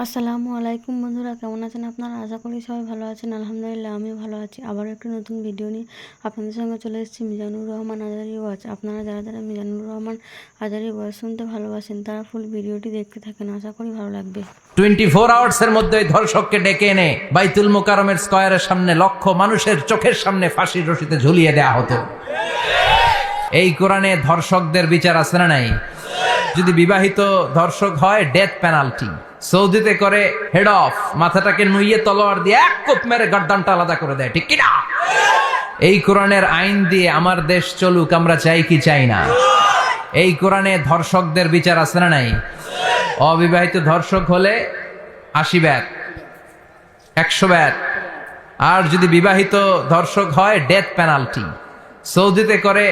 আসসালামু আলাইকুম বন্ধুরা, কেমন আছেন আপনারা? আশা করি সবাই ভালো আছেন। আলহামদুলিল্লাহ আমিও ভালো আছি। আবারও একটি নতুন ভিডিও নিয়ে আপনাদের সঙ্গে চলে এসেছি মিজানুর রহমান আজারি ওয়াচ। আপনারা যারা যারা মিজানুর রহমান আজারি ওয়াচ শুনতে ভালোবাসেন তারা ফুল ভিডিওটি দেখতে থাকেন, আশা করি ভালো লাগবে। 24 আওয়ার্সের মধ্যে ধর্ষককে ডেকে এনে বাইতুল মোকাররমের স্কয়ারের সামনে লক্ষ মানুষের চোখের সামনে ফাঁসির রশিতে ঝুলিয়ে দেয়া হতো। এই কোরআনে ধর্ষকদের বিচার আছে না নাই? যদি বিবাহিত ধর্ষক হয় ডেথ পেনাল্টি। সৌদিতে করে হেড অফ, মাথাটাকে নুইয়ে তলোয়ার দিয়ে এক কোপ মেরে গর্দানটা আলাদা করে দেয়, ঠিক কিনা? এই কোরআনের আইন দিয়ে আমার দেশ চলুক, আমরা চাই কি চাই না? এই কোরআনে ধর্ষকদের বিচার আছে না নাই? অবিবাহিত ধর্ষক হলে 80 ব্যাট, 100 ব্যাট। আর যদি বিবাহিত ধর্ষক হয় ডেথ পেনাল্টি। সৌদিতে করে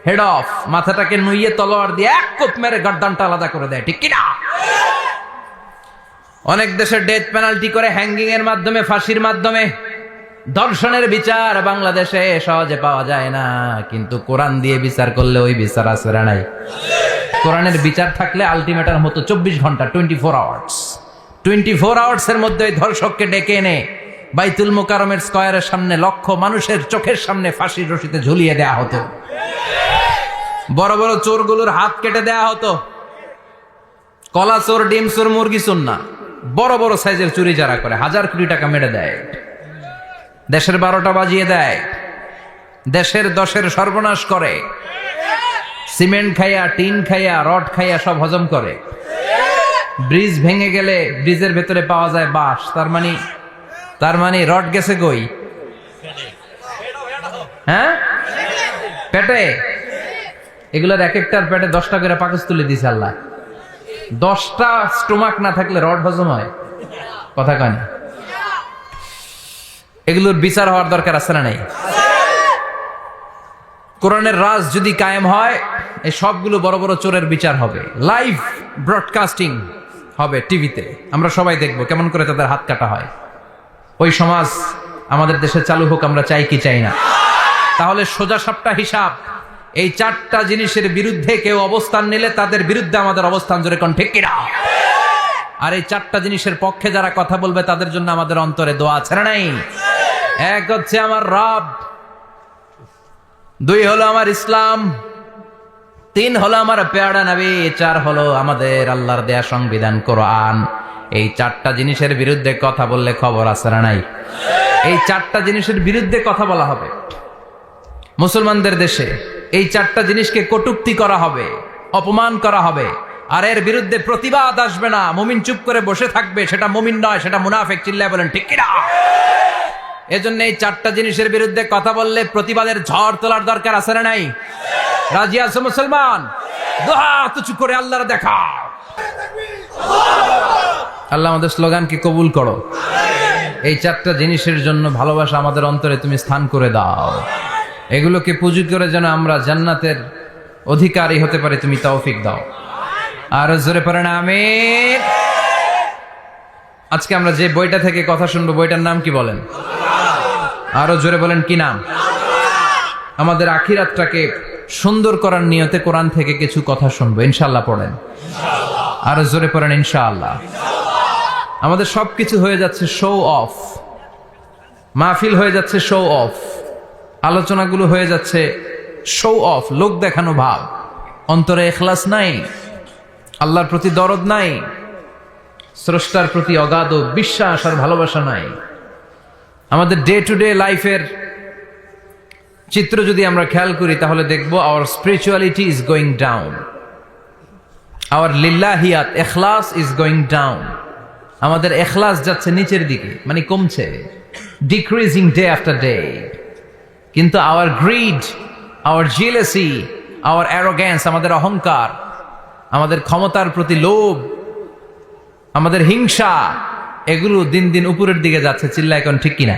হেড অফ, মাথাটাকে নুইয়ে তলোয়ার দিয়ে এক কোপ মেরে গর্দানটা আলাদা করে দেয়, ঠিক কিনা? অনেক দেশে ডেথ পেনাল্টি করে হ্যাঙ্গিং এর মাধ্যমে, ফাঁসির মাধ্যমে। ধর্ষণের বিচার বাংলাদেশে সহজে পাওয়া যায় না, কিন্তু কোরআন দিয়ে বিচার করলে ওই বিচার আছে না নাই? কোরআনের বিচার থাকলে আলটিমেটাম হতো 24 ঘন্টা, 24 আওয়ার্স। 24 আওয়ার্সের মধ্যে ওই ধর্ষককে ডেকে এনে বাইতুল মোকাররমের স্কয়ারের সামনে লক্ষ মানুষের চোখের সামনে ফাঁসির রশিতে ঝুলিয়ে দেয়া হতো। বড় বড় চোরগুলোর হাত কেটে দেয়া হতো। কলা চোর, ডিম চোর, মুরগি চোর না, বড় বড় সাইজের চুরি যারা করে 1000 কোটি টাকা মেরে দেয়, দেশের 12টা বাজিয়ে দেয়, দেশের 10-এর সর্বনাশ করে, সিমেন্ট খাইয়া, টিন খাইয়া, রড খাইয়া সব হজম করে। ব্রিজ ভেঙে গেলে ব্রিজের ভেতরে পাওয়া যায় বাঁশ, তার মানে রড গেছে কই? হ্যাঁ, পেটে। এগুলোর এক একটার পেটে 10টা করে পাকস তুলে দিছে আল্লাহ। 10টা স্টোমাক না থাকলে রড হজম হয়? কথা কয় না। এগুলোর বিচার হওয়ার দরকার আছে না নাই? কোরআনের রাজ যদি কায়েম হয়, এই সবগুলো বড় বড় চোরের বিচার হবে। লাইভ ব্রডকাস্টিং হবে টিভিতে, আমরা সবাই দেখবো কেমন করে তাদের হাত কাটা হয়। ওই সমাজ আমাদের দেশে চালু হোক, আমরা চাই কি চাই না? তাহলে সোজা সাপটা হিসাব, এই 4টা জিনিসের বিরুদ্ধে কেউ অবস্থান নিলে তাদের বিরুদ্ধে আমাদের অবস্থান, জোরে কোন ঠিক কিনা? আর এই 4টা জিনিসের পক্ষে যারা কথা বলবে তাদের জন্য আমাদের অন্তরে দোয়া আছে না নাই? এক হচ্ছে আমার রব, 2 হলো আমার ইসলাম, 3 হলো আমার পেয়ারা নবী, 4 হলো আমাদের আল্লাহর দেয়া সংবিধান কোরআন। এই 4টা জিনিসের বিরুদ্ধে কথা বললে খবর আছে না নাই? এই 4টা জিনিসের বিরুদ্ধে কথা বলা হবে। মুসলমানদের দেশে এই 4টা জিনিসকে কটূক্তি করা হবে, অপমান করা হবে, আর এর বিরুদ্ধে প্রতিবাদ আসবে না। মুমিন চুপ করে বসে থাকবে, সেটা মুমিন নয়, সেটা মুনাফিক। চিল্লায় বলেন ঠিক কিনা? এজন্য এই 4টা জিনিসের বিরুদ্ধে কথা বললে প্রতিবাদের ঝড় তোলার দরকার আছে না নাই? রাজি আছো মুসলমান? দুহাত উঁচু করে আল্লাহর দেখা। আল্লাহ আমাদের স্লোগানকে কবুল করো। এই 4টা জিনিসের জন্য ভালোবাসা আমাদের অন্তরে তুমি স্থান করে দাও। এগুলোকে পুঁজি করে যেন আমরা জান্নাতের অধিকারী হতে পারি, তুমি তৌফিক দাও। আর জোরে পড়েন আমিন। আজকে আমরা যে বইটা থেকে কথা শুনবো, বইটার নাম কি বলেন? আরো জোরে বলেন, কি নাম? আমাদের আখিরাতটাকে সুন্দর করার নিয়তে কোরআন থেকে কিছু কথা শুনবো ইনশাআল্লাহ। পড়েন আরো জোরে পড়েন ইনশাআল্লাহ। আমাদের সবকিছু হয়ে যাচ্ছে শো অফ, মাহফিল হয়ে যাচ্ছে শো অফ, আলোচনাগুলো হয়ে যাচ্ছে শো অফ, লোক দেখানো ভাব। অন্তরে ইখলাস নাই, আল্লাহর প্রতি দরদ নাই, স্রষ্টার প্রতি অগাধ বিশ্বাস আর ভালোবাসা নাই। আমাদের ডে টু ডে লাইফের চিত্র যদি আমরা খেয়াল করি তাহলে দেখবো our spirituality is going down, our লিল্লাহিয়াত ইখলাস ইজ গোয়িং ডাউন। আমাদের ইখলাস যাচ্ছে নিচের দিকে, মানে কমছে, ডিক্রিজিং ডে আফটার ডে। কিন্তু our greed, our jealousy, our arrogance, আমাদের অহংকার, আমাদের ক্ষমতার প্রতি লোভ, আমাদের হিংসা, এগুলো দিন দিন উপরের দিকে যাচ্ছে। চিল্লা এখন ঠিক কিনা?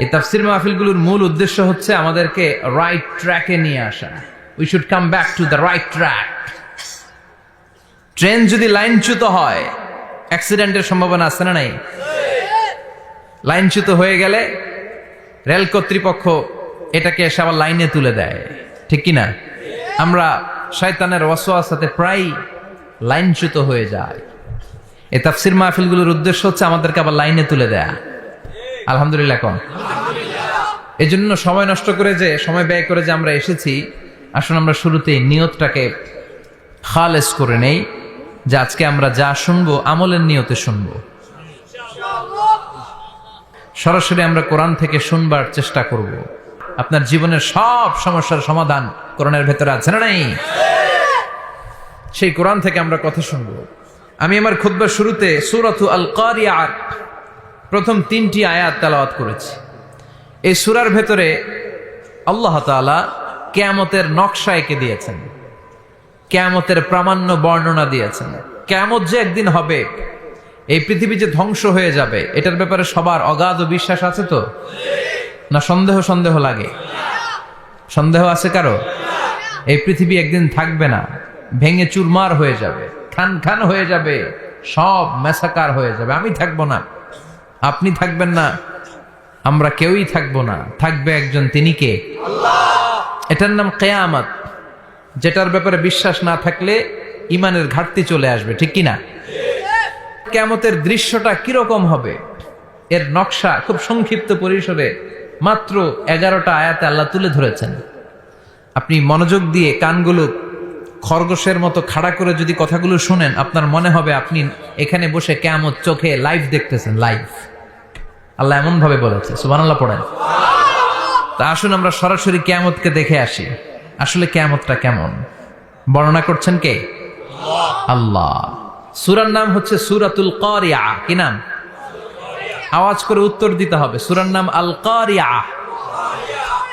এই তাফসির মাহফিলগুলোর মূল উদ্দেশ্য হচ্ছে আমাদেরকে রাইট ট্র্যাকে নিয়ে আসা। We should come back to the right track. Train যদি লাইনচ্যুত হয়, অ্যাক্সিডেন্টের সম্ভাবনা আছে না নাই? লাইনচ্যুত হয়ে গেলে রেল কর্তৃপক্ষ এটাকে এসে আবার লাইনে তুলে দেয়, ঠিক কিনা? আমরা শয়তানের ওয়াসওয়াসাতে প্রায় লাইনচ্যুত হয়ে যায়। এই তাফসির মাহফিলগুলোর উদ্দেশ্য হচ্ছে আমাদেরকে আবার লাইনে তুলে দেয়া। আলহামদুলিল্লাহ কোন। এই জন্য সময় নষ্ট করে যে সময় ব্যয় করে যে আমরা এসেছি, আসলে আমরা শুরুতেই নিয়তটাকে খালেস করে নেই যে আজকে আমরা যা শুনবো আমলের নিয়তে শুনবো। সরাসরি আমরা কোরআন থেকে শুনবার চেষ্টা করব। আপনার জীবনের সব সমস্যার সমাধান কোরআনের ভেতরে আছে না নাই? সেই কোরআন থেকে আমরা কথা শুনবো। আমি আমার খুতবার শুরুতে সূরাতু আল কারিয়ার প্রথম 3টি আয়াত তেলাওয়াত করেছি। এই সূরার ভেতরে আল্লাহ তাআলা কিয়ামতের নকশা এঁকে দিয়েছেন, কিয়ামতের প্রামাণ্য বর্ণনা দিয়েছেন। কিয়ামত যে একদিন হবে, এই পৃথিবী যে ধ্বংস হয়ে যাবে, এটার ব্যাপারে সবার অগাধ বিশ্বাস আছে তো? না সন্দেহ লাগে? সন্দেহ আছে কারো? এই পৃথিবী একদিন থাকবে না, ভেঙে চুরমার হয়ে যাবে, খান খান হয়ে যাবে, সব মেসাকার হয়ে যাবে। আমি থাকবো না, আপনি থাকবেন না, আমরা কেউই থাকবো না, থাকবে একজন, তিনি কে? আল্লাহ। এটার নাম কিয়ামত, যেটার ব্যাপারে বিশ্বাস না থাকলে ইমানের ঘাটতি চলে আসবে, ঠিক কিনা? কিয়ামতের দৃশ্যটা কিরকম হবে, এর নকশা খুব সংক্ষিপ্ত পরিসরে মাত্র 11টা আয়াতে আল্লাহ তুলে ধরেছেন। আপনি মনোযোগ দিয়ে কানগুলো খরগোশের মতো খাড়া করে যদি কথাগুলো শুনেন, আপনার মনে হবে আপনি এখানে বসে কিয়ামত চোখে লাইভ দেখতেছেন। লাইভ আল্লাহ এমন ভাবে বলেছে, সুবহানাল্লাহ পড়েন। তা আসুন আমরা সরাসরি কিয়ামতকে দেখে আসি। আসলে কিয়ামতটা কেমন বর্ণনা করছেন কে? আল্লাহ। সূরার নাম হচ্ছে সূরাতুল কারিয়া। কি নাম? আওয়াজ করে উত্তর দিতে হবে। সূরার নাম আল কারিয়া।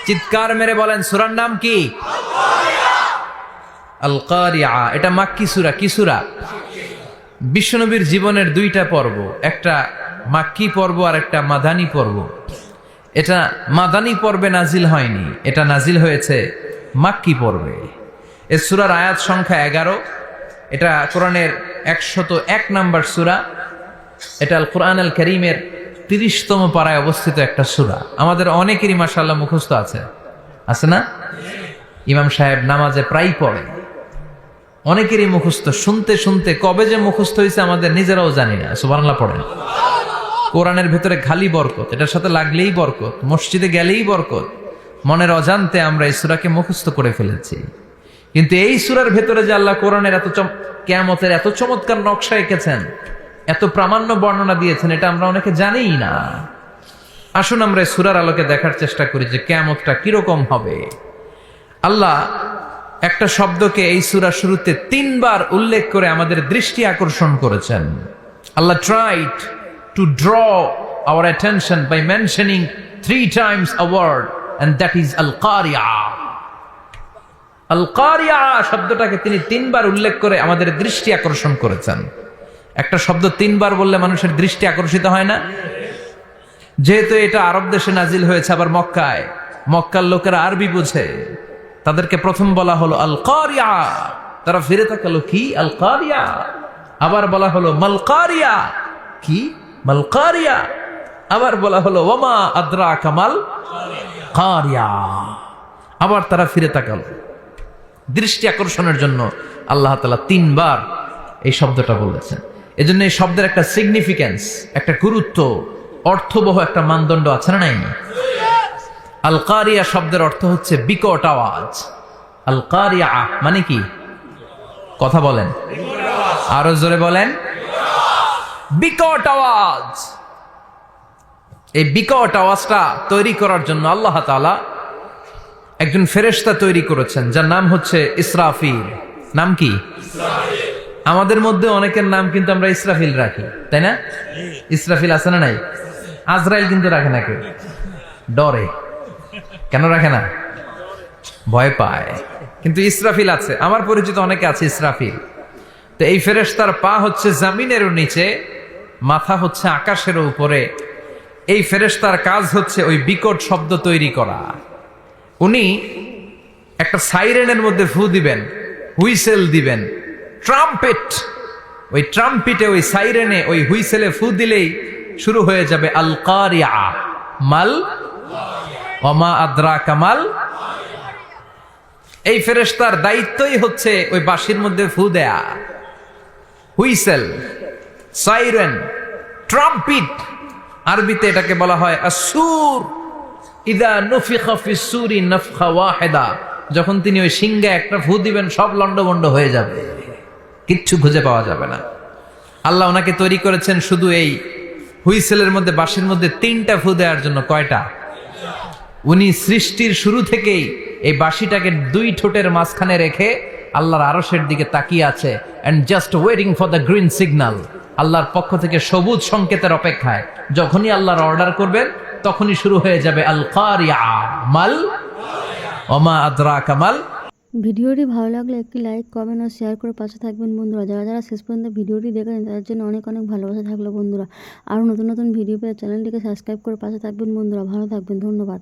চিৎকার মেরে বলেন, সূরার নাম কি? আল কারিয়া। এটা মাক্কি সূরা। কি সূরা? বিশ্বনবীর জীবনের 2টা পর্ব, একটা মাক্কি পর্ব আর একটা মাদানী পর্ব। এটা মাদানী পর্বে নাজিল হয়নি, এটা নাজিল হয়েছে মাক্কি পর্বে। এই সূরার আয়াত সংখ্যা 11। এটা কোরআনের 101 নম্বর সূরা। এটা আল কোরআন আল কারীমের 30তম পারায় অবস্থিত একটা সূরা। আমাদের অনেকেরই মাশাআল্লাহ মুখস্থ আছে না? ইমাম সাহেব নামাজে প্রায় পড়ে, অনেকেরই মুখস্থ। শুনতে শুনতে কবে যে মুখস্থ হয়েছে আমাদের নিজেরাও জানি না। সুবহানাল্লাহ পড়েন। কোরআনের ভেতরে খালি বরকত, এটার সাথে লাগলেই বরকত, মসজিদে গেলেই বরকত। মনের অজান্তে আমরা এই সূরাকে মুখস্থ করে ফেলেছি। কিন্তু এই সূরার ভেতরে যে আল্লাহ কোরআনের কিয়ামতের এত চমৎকার নকশা এঁকেছেন, এত প্রামাণ্য বর্ণনা দিয়েছেন, এটা আমরা অনেকে জানিই না। আসুন আমরা এই সূরার আলোকে দেখার চেষ্টা করি যে কিয়ামতটা কিরকম হবে। আল্লাহ একটা শব্দকে এই সূরার শুরুতে 3 বার উল্লেখ করে আমাদের দৃষ্টি আকর্ষণ করেছেন। আল্লাহ tried to draw our attention by mentioning 3 times a word, and that is al-Qari'ah. al-Qari'ah শব্দটাকে তিনি 3 বার উল্লেখ করে আমাদের দৃষ্টি আকর্ষণ করেছেন। একটা শব্দ 3 বার বললে মানুষের দৃষ্টি আকর্ষিত হয় না? যেহেতু এটা আরব দেশে নাজিল হয়েছে, আবার মক্কায়, মক্কার লোকেরা আরবি বুঝে, তাদেরকে প্রথম বলা হলো আল কারিয়া। তারা ফিরে তাকালো, কি আল কারিয়া? আবার বলা হলো মাল কারিয়া। কি মাল কারিয়া? আবার বলা হলো ওয়ামা আদরাকা মাল কারিয়া। আবার তারা ফিরে তাকালো। দৃষ্টি আকর্ষণের জন্য আল্লাহ তাআলা 3 বার এই শব্দটা বলেছেন। এজন্য এই শব্দের একটা সিগনিফিকেন্স, একটা গুরুত্ব, অর্থবহ একটা মানদণ্ড আছে না নাই? আল কারিয়া শব্দের অর্থ হচ্ছে বিকট আওয়াজ। আল কারিয়া মানে কি? কথা বলেন, আরো জোরে বলেন। বিকট আওয়াজ। এই বিকট আওয়াজটা তৈরি করার জন্য আল্লাহ তাআলা একজন ফেরেশতা তৈরি করেছেন, যার নাম হচ্ছে ইসরাফিল। নাম কি? ইসরাফিল। আমাদের মধ্যে অনেকের নাম কিন্তু আমরা ইসরাফিল রাখি, তাই না? ইসরাফিল আছে না নাই? আজরাইল কিন্তু রাখে না কেউ, ডরে। কেন রাখে না? ভয় পায়। কিন্তু ইসরাফিল আছে, আমার পরিচিত অনেকে আছে ইসরাফিল। তো এই ফেরেশতার পা হচ্ছে জমিনের নিচে, মাথা হচ্ছে আকাশের উপরে। এই ফেরেশতার কাজ হচ্ছে ওই বিকট শব্দ তৈরি করা। উনি একটা সাইরেনের মধ্যে ফু দিবেন, হুইসেল দিবেন, ট্রাম্পেট। ওই ট্রাম্পিটে, ওই সাইরেনে, ওই হুইসেলে ফু দিলেই শুরু হয়ে যাবে আল কারিয়া। মাল ওমা আদরাকা মাল। এই ফেরেশতার দায়িত্বই হচ্ছে ওই বাঁশির মধ্যে ফু দেয়া, হুইসেল। সাইরেন, ট্রাম্পিট, আরবিতে এটাকে বলা হয় আসুর। ইদা নুফিখা ফিস সূরি নাফখা ওয়াহিদা, যখন তিনি ওই সিংহে একটা ফু দিবেন সব লন্ডভন্ড হয়ে যাবে, কিচ্ছু খুঁজে পাওয়া যাবে না। আল্লাহ ওনাকে তৈরি করেছেন শুধু এই হুইসেলের মধ্যে, বাঁশির মধ্যে 3টা ফু দেওয়ার জন্য। কয়টা? উনি সৃষ্টির শুরু থেকেই এই বাঁশিটাকে 2 ঠোঁটের মাঝখানে রেখে আল্লাহর আরশের দিকে তাকিয়ে আছে, and just waiting for the green signal. আল্লাহর পক্ষ থেকে সবুজ সংকেতের অপেক্ষায়। যখনই আল্লাহর অর্ডার করবেন তখনই শুরু হয়ে যাবে আল কারিয়া মাল ওমা আদরাকা মাল। ভিডিওটি ভালো লাগলে একটি লাইক, কমেন্ট ও শেয়ার করে পাশে থাকবেন বন্ধুরা। যারা যারা শেষ পর্যন্ত ভিডিওটি দেখেছেন তাদের জন্য অনেক অনেক ভালোবাসা থাকলো বন্ধুরা। আরও নতুন নতুন ভিডিও পেয়ে চ্যানেলটিকে সাবস্ক্রাইব করে পাশে থাকবেন বন্ধুরা। ভালো থাকবেন, ধন্যবাদ।